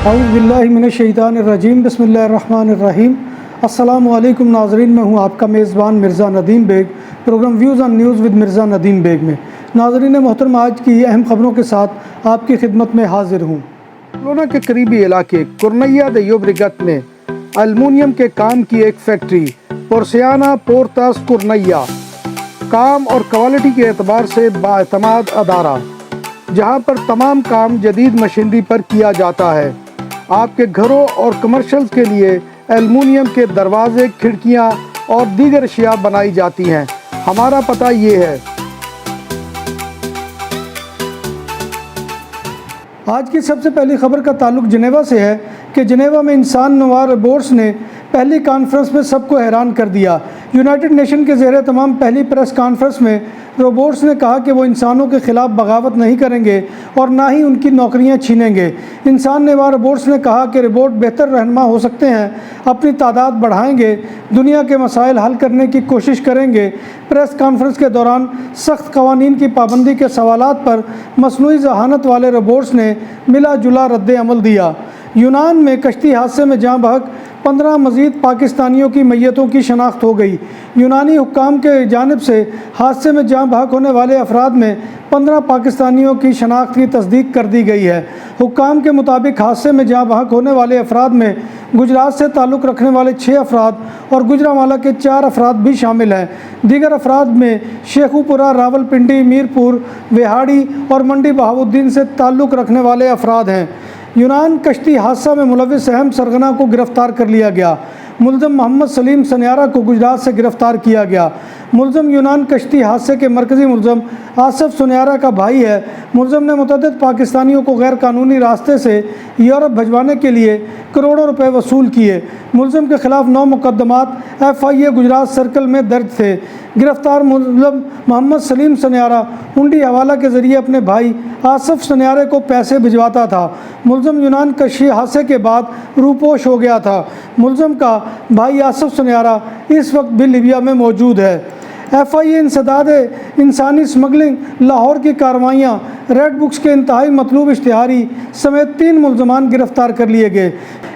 اعوذ باللہ من الشیطان الرجیم، بسم اللہ الرحمن الرحیم۔ السلام علیکم ناظرین، میں ہوں آپ کا میزبان Mirza Nadeem Baig, program views on news with Mirza Nadeem Baig میں۔ ناظرین محترم، آج کی اہم خبروں کے ساتھ آپ کی خدمت میں حاضر ہوں۔ بارسلونا کے قریبی علاقے کورنیا دے یوبریگت میں المونیم کے کام کی ایک فیکٹری، پورسیانا پورتاس کورنیا، کام اور کوالٹی کے اعتبار سے بااعتماد ادارہ، جہاں پر تمام کام جدید مشینری پر کیا جاتا ہے۔ آپ کے گھروں اور کمرشلز کے لیے ایلومینیم کے دروازے، کھڑکیاں اور دیگر اشیاء بنائی جاتی ہیں۔ ہمارا پتہ یہ ہے۔ آج کی سب سے پہلی خبر کا تعلق جنیوا سے ہے کہ جنیوا میں انسان نوا روبوٹس نے پہلی کانفرنس میں سب کو حیران کر دیا۔ یونائٹڈ نیشن کے زیر تمام پہلی پریس کانفرنس میں روبوٹس نے کہا کہ وہ انسانوں کے خلاف بغاوت نہیں کریں گے اور نہ ہی ان کی نوکریاں چھینیں گے۔ انسان نوا روبوٹس نے کہا کہ روبوٹ بہتر رہنما ہو سکتے ہیں، اپنی تعداد بڑھائیں گے، دنیا کے مسائل حل کرنے کی کوشش کریں گے۔ پریس کانفرنس کے دوران سخت قوانین کی پابندی کے سوالات پر مصنوعی ذہانت والے روبوٹس نے ملا جلا رد عمل دیا۔ یونان میں کشتی حادثے میں جاں بحق 15 مزید پاکستانیوں کی میتوں کی شناخت ہو گئی۔ یونانی حکام کے جانب سے حادثے میں جاں بحق ہونے والے افراد میں 15 پاکستانیوں کی شناخت کی تصدیق کر دی گئی ہے۔ حکام کے مطابق حادثے میں جاں بحق ہونے والے افراد میں گجرات سے تعلق رکھنے والے 6 افراد اور گوجرانوالہ کے 4 افراد بھی شامل ہیں۔ دیگر افراد میں شیخو پورہ، راولپنڈی، میرپور، وہاڑی اور منڈی بہاؤالدین سے تعلق رکھنے والے افراد ہیں۔ یونان کشتی حادثہ میں ملوث اہم سرغنہ کو گرفتار کر لیا گیا۔ ملزم محمد سلیم سنیارہ کو گجرات سے گرفتار کیا گیا۔ ملزم یونان کشتی حادثے کے مرکزی ملزم آصف سنیارہ کا بھائی ہے۔ ملزم نے متعدد پاکستانیوں کو غیر قانونی راستے سے یورپ بھجوانے کے لیے کروڑوں روپے وصول کیے۔ ملزم کے خلاف 9 مقدمات FIA گجرات سرکل میں درج تھے۔ گرفتار ملزم محمد سلیم سنیارہ ہنڈی حوالہ کے ذریعے اپنے بھائی آصف سنیارہ کو پیسے بھجواتا تھا۔ ملزم یونان کشتی حادثے کے بعد روپوش ہو گیا تھا۔ ملزم کا بھائی آصف سنیارہ اس وقت بھی لیبیا میں موجود ہے۔ FIA انسداد انسانی اسمگلنگ لاہور کی کارروائیاں، ریڈ بکس کے انتہائی مطلوب اشتہاری سمیت 3 ملزمان گرفتار کر لیے گئے۔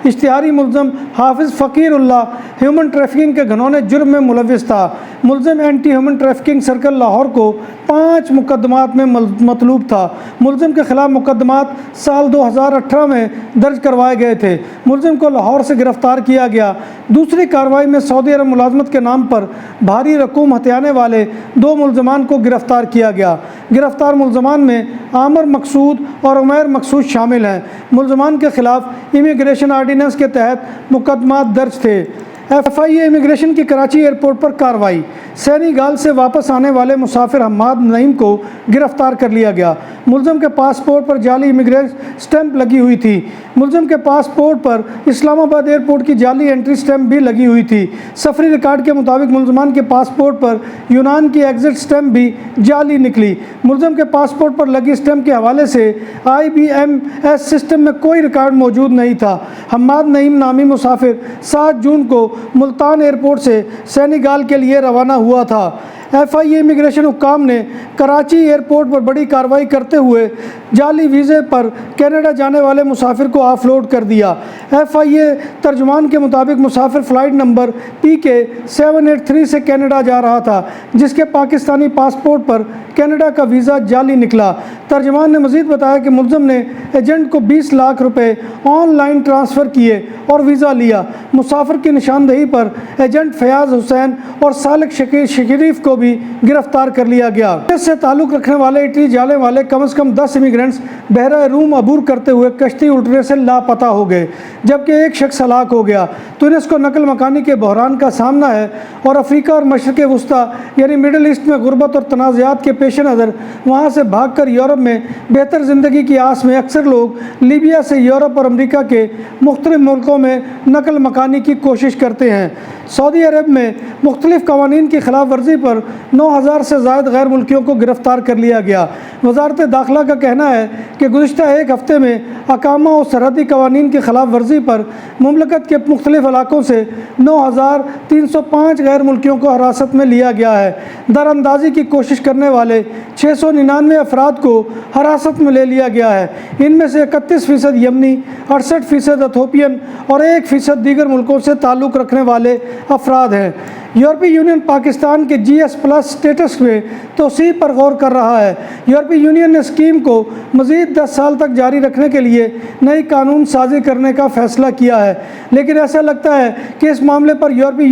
اشتہاری ملزم حافظ فقیر اللہ ہیومن ٹریفکنگ کے گھنونے جرم میں ملوث تھا۔ ملزم anti human trafficking circle Lahore کو 5 مقدمات میں مطلوب تھا۔ ملزم کے خلاف مقدمات سال 2018 میں درج کروائے گئے تھے۔ ملزم کو لاہور سے گرفتار کیا گیا۔ دوسری کارروائی میں سعودی عرب ملازمت کے نام پر بھاری رقوم ہتھیانے والے 2 ملزمان کو گرفتار کیا گیا۔ گرفتار ملزمان میں عامر مقصود اور عمیر مقصود شامل ہیں۔ ملزمان کے خلاف امیگریشن آرڈیننس کے تحت مقدمات درج تھے۔ FIA امیگریشن کی کراچی ایئرپورٹ پر کارروائی۔ سینیگال سے واپس آنے والے مسافر حماد نعیم کو گرفتار کر لیا گیا۔ ملزم کے پاسپورٹ پر جعلی امیگریشن سٹیمپ لگی ہوئی تھی۔ ملزم کے پاسپورٹ پر اسلام آباد ایئرپورٹ کی جعلی انٹری سٹیمپ بھی لگی ہوئی تھی۔ سفری ریکارڈ کے مطابق ملزمان کے پاسپورٹ پر یونان کی ایگزٹ سٹیمپ بھی جعلی نکلی۔ ملزم کے پاسپورٹ پر لگی سٹیمپ کے حوالے سے IBMS سسٹم میں کوئی ریکارڈ موجود نہیں تھا۔ حماد نعیم نامی مسافر 7 جون کو ملتان ایئرپورٹ سے سینیگال کے لیے روانہ ہوا تھا۔ FIA امیگریشن حکام نے کراچی ایئرپورٹ پر بڑی کارروائی کرتے ہوئے جعلی ویزے پر کینیڈا جانے والے مسافر کو آف لوڈ کر دیا۔ FIA ترجمان کے مطابق مسافر فلائٹ نمبر PK 783 سے کینیڈا جا رہا تھا، جس کے پاکستانی پاسپورٹ پر کینیڈا کا ویزا جعلی نکلا۔ ترجمان نے مزید بتایا کہ ملزم نے ایجنٹ کو 20 لاکھ روپے آن لائن ٹرانسفر کیے اور ویزا لیا۔ مسافر کی نشاندہی پر ایجنٹ فیاض حسین اور سالک شریف کو بھی گرفتار کر لیا گیا۔ اس سے تعلق رکھنے والے اٹلی جانے والے کم از کم 10 امیگرینٹس بحیرہ روم عبور کرتے ہوئے کشتی الٹنے سے لاپتہ ہو گئے، جبکہ ایک شخص ہلاک ہو گیا۔ تونس کو نقل مکانی کے بحران کا سامنا ہے اور افریقہ اور مشرق وسطیٰ یعنی مڈل ایسٹ میں غربت اور تنازعات کے پیش نظر وہاں سے بھاگ کر یورپ میں بہتر زندگی کی آس میں اکثر لوگ لیبیا سے یورپ اور امریکہ کے مختلف ملکوں میں نقل مکانی کی کوشش کرتے ہیں۔ سعودی عرب میں مختلف قوانین کی خلاف ورزی پر 9000 سے زائد غیر ملکیوں کو گرفتار کر لیا گیا۔ وزارت داخلہ کا کہنا ہے کہ گزشتہ ایک ہفتے میں اقامہ اور سرحدی قوانین کی خلاف ورزی پر مملکت کے مختلف علاقوں سے 9305 غیر ملکیوں کو حراست میں لیا گیا ہے۔ دراندازی کی کوشش کرنے والے 699 افراد کو حراست میں لے لیا گیا ہے۔ ان میں سے 31% یمنی، 68% ایتھوپین اور 1% دیگر ملکوں سے تعلق رکھنے والے افراد ہیں۔ یورپی یونین پاکستان کے GS+ سٹیٹس میں توسیع پر غور کر رہا ہے۔ یورپی یونین نے اسکیم کو مزید 10 سال تک جاری رکھنے کے لیے نئی قانون سازی کرنے کا فیصلہ کیا ہے، لیکن ایسا لگتا ہے کہ اس معاملے پر یورپی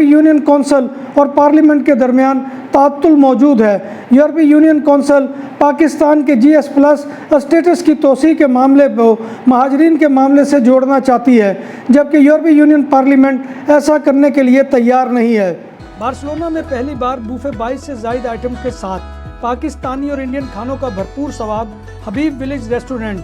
یونین کونسل اور پارلیمنٹ کے درمیان تعطل موجود ہے۔ یورپی یونین کونسل پاکستان کے GS+ اسٹیٹس کی توسیع کے معاملے کو مہاجرین کے معاملے سے جوڑنا چاہتی ہے، جبکہ یورپی یونین پارلیمنٹ ایسا کرنے کے لیے تیار نہیں ہے۔ بارسلونا میں پہلی بار بوفے 22 سے زائد آئٹم کے ساتھ پاکستانی اور انڈین کھانوں کا بھرپور سواد، حبیب ولیج ریسٹورنٹ۔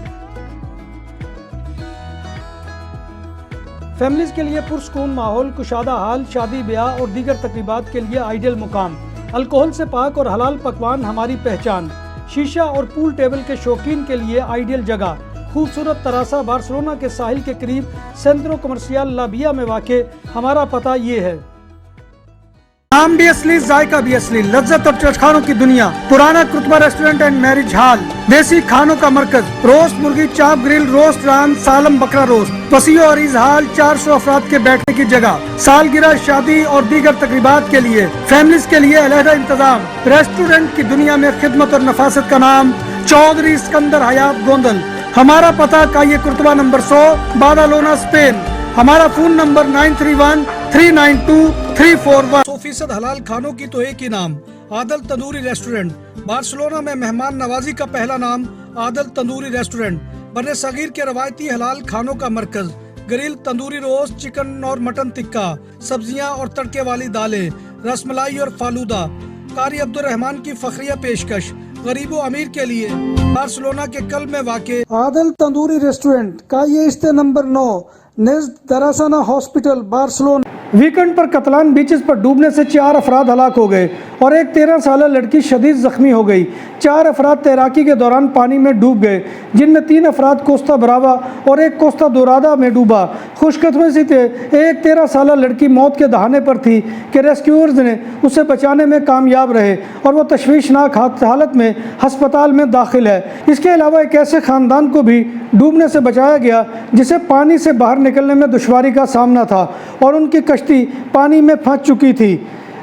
فیملیز کے لیے پرسکون ماحول، کشادہ حال، شادی بیاہ اور دیگر تقریبات کے لیے آئیڈیل مقام۔ الکوہل سے پاک اور حلال پکوان ہماری پہچان۔ شیشہ اور پول ٹیبل کے شوقین کے لیے آئیڈیل جگہ۔ خوبصورت تراسا بارسلونا کے ساحل کے قریب سینٹرو کمرشیال لا ویا میں واقع۔ ہمارا پتہ یہ ہے۔ نام بھی اصلی، ذائقہ بھی اصلی، لذت اب چٹخانوں کی دنیا۔ پرانا کرتبہ ریسٹورنٹ اینڈ میرج ہال، دیسی کھانوں کا مرکز، روسٹ مرغی، چاپ گرل، روسٹ ران، سالم بکرا روسٹ، وسیع و عریض ہال، 400 افراد کے بیٹھنے کی جگہ، سالگرہ، شادی اور دیگر تقریبات کے لیے، فیملیز کے لیے علیحدہ انتظام۔ ریسٹورنٹ کی دنیا میں خدمت اور نفاست کا نام چودھری اسکندر حیات گوندل۔ ہمارا پتہ کائیے کرتبہ نمبر 100، بادالونا، اسپین۔ ہمارا فون نمبر 9313923441۔ 100% حلال کھانوں کی تو ایک ہی نام، عادل تندوری ریسٹورنٹ۔ بارسلونا میں مہمان نوازی کا پہلا نام عادل تندوری ریسٹورنٹ، بر صغیر کے روایتی حلال کھانوں کا مرکز۔ گرل، تندوری روسٹ، چکن اور مٹن ٹکا، سبزیاں اور تڑکے والی دالیں، رس ملائی اور فالودہ۔ قاری عبدالرحمان کی فخریہ پیشکش غریب و امیر کے لیے۔ بارسلونا کے قلب میں واقع عادل تندوری ریسٹورنٹ، کائیے استے نمبر 9، نزد دراسانہ ہاسپٹل، بارسلونا۔ ویکنڈ پر کتلان بیچز پر ڈوبنے سے 4 افراد ہلاک ہو گئے اور ایک 13 سالہ لڑکی شدید زخمی ہو گئی۔ 4 افراد تیراکی کے دوران پانی میں ڈوب گئے، جن میں 3 افراد کوستا براوا اور ایک کوستا دورادا میں ڈوبا۔ خوش قسمتی سے ایک 13 سالہ لڑکی موت کے دہانے پر تھی کہ ریسکیورز نے اسے بچانے میں کامیاب رہے اور وہ تشویشناک حالت میں ہسپتال میں داخل ہے۔ اس کے علاوہ ایک ایسے خاندان کو بھی ڈوبنے سے بچایا گیا جسے پانی سے باہر نکلنے میں دشواری کا سامنا تھا اور ان کی کشتی پانی میں پھنس چکی تھی۔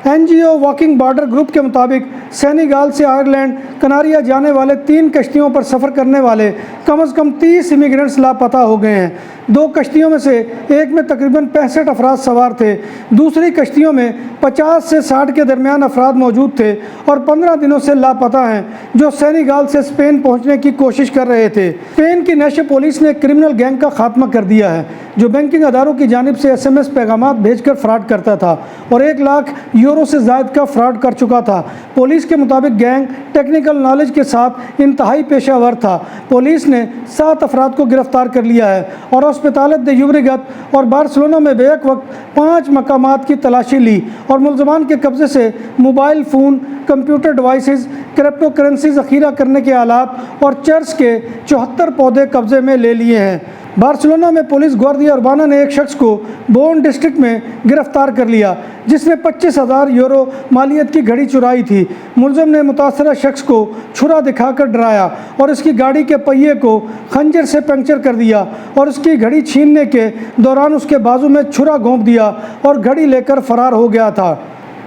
NGO واکنگ بارڈر گروپ کے مطابق سینیگال سے آئرلینڈ کناریا جانے والے 3 کشتیوں پر سفر کرنے والے کم از کم 30 امیگرینٹس لاپتہ ہو گئے ہیں۔ 2 کشتیوں میں سے ایک میں تقریباً 65 افراد سوار تھے، دوسری کشتیوں میں 50 سے 60 کے درمیان افراد موجود تھے اور 15 دنوں سے لاپتہ ہیں، جو سینیگال سے اسپین پہنچنے کی کوشش کر رہے تھے۔ اسپین کی نیشنل پولیس نے ایک کرمنل گینگ کا خاتمہ کر دیا ہے جو بینکنگ اداروں کی جانب سے SMS پیغامات بھیج کر فراڈ کرتا تھا اور 1 لاکھ یورو سے زائد کا فراڈ کر چکا تھا۔ پولیس کے مطابق گینگ ٹیکنیکل نالج کے ساتھ انتہائی پیشہ ور تھا۔ پولیس نے 7 افراد کو گرفتار کر لیا ہے اور ہاسپٹالت دے یوبریگت اور بارسلونا میں بیک وقت 5 مقامات کی تلاشی لی اور ملزمان کے قبضے سے mobile phone, computer devices, crypto currency ذخیرہ کرنے کے آلات اور چرچ کے 74 پودے قبضے میں لے لیے ہیں۔ بارسلونا میں پولیس گواردیا اربانا نے ایک شخص کو بون ڈسٹرکٹ میں گرفتار کر لیا جس نے 25,000 یورو مالیت کی گھڑی چرائی تھی۔ ملزم نے متاثرہ شخص کو چھرا دکھا کر ڈرایا اور اس کی گاڑی کے پہیے کو خنجر سے پنکچر کر دیا اور اس کی گھڑی چھیننے کے دوران اس کے بازو میں چھرا گھونپ دیا اور گھڑی لے کر فرار ہو گیا تھا۔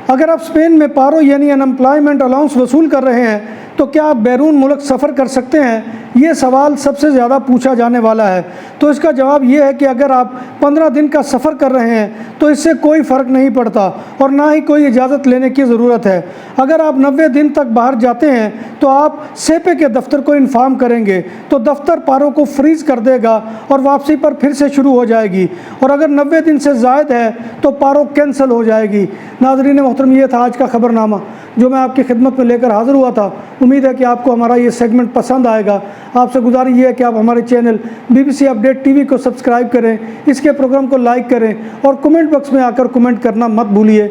اگر آپ اسپین میں پارو یعنی انمپلائمنٹ الاؤنس وصول کر رہے ہیں تو کیا آپ بیرون ملک سفر کر سکتے ہیں؟ یہ سوال سب سے زیادہ پوچھا جانے والا ہے، تو اس کا جواب یہ ہے کہ اگر آپ 15 دن کا سفر کر رہے ہیں تو اس سے کوئی فرق نہیں پڑتا اور نہ ہی کوئی اجازت لینے کی ضرورت ہے۔ اگر آپ 90 دن تک باہر جاتے ہیں تو آپ سیپے کے دفتر کو انفارم کریں گے تو دفتر پارو کو فریز کر دے گا اور واپسی پر پھر سے شروع ہو جائے گی، اور اگر 90 دن سے زائد ہے تو پارو کینسل ہو جائے گی۔ ناظرین محترم، یہ تھا آج کا خبر نامہ جو میں آپ کی خدمت میں لے کر حاضر ہوا تھا۔ امید ہے کہ آپ کو ہمارا یہ سیگمنٹ پسند آئے گا۔ آپ سے گزارش یہ ہے کہ آپ ہمارے چینل BBC اپڈیٹ TV کو سبسکرائب کریں، اس کے پروگرام کو لائک کریں اور کمنٹ باکس میں آ کر کمنٹ کرنا مت بھولیے۔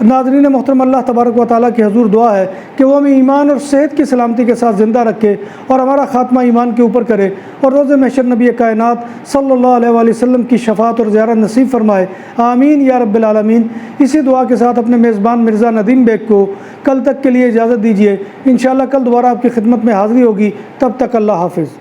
ناظرین محترم، اللہ تبارک و تعالیٰ کی حضور دعا ہے کہ وہ ہمیں ایمان اور صحت کی سلامتی کے ساتھ زندہ رکھے اور ہمارا خاتمہ ایمان کے اوپر کرے، اور روز محشر نبی کائنات صلی اللہ علیہ وآلہ وسلم کی شفاعت اور زیارت نصیب فرمائے، آمین یا رب العالمین۔ اسی دعا کے ساتھ اپنے میزبان مرزا ندیم بیگ کو کل تک کے لیے اجازت دیجیے، انشاءاللہ کل دوبارہ آپ کی خدمت میں حاضری ہوگی، تب تک اللہ حافظ۔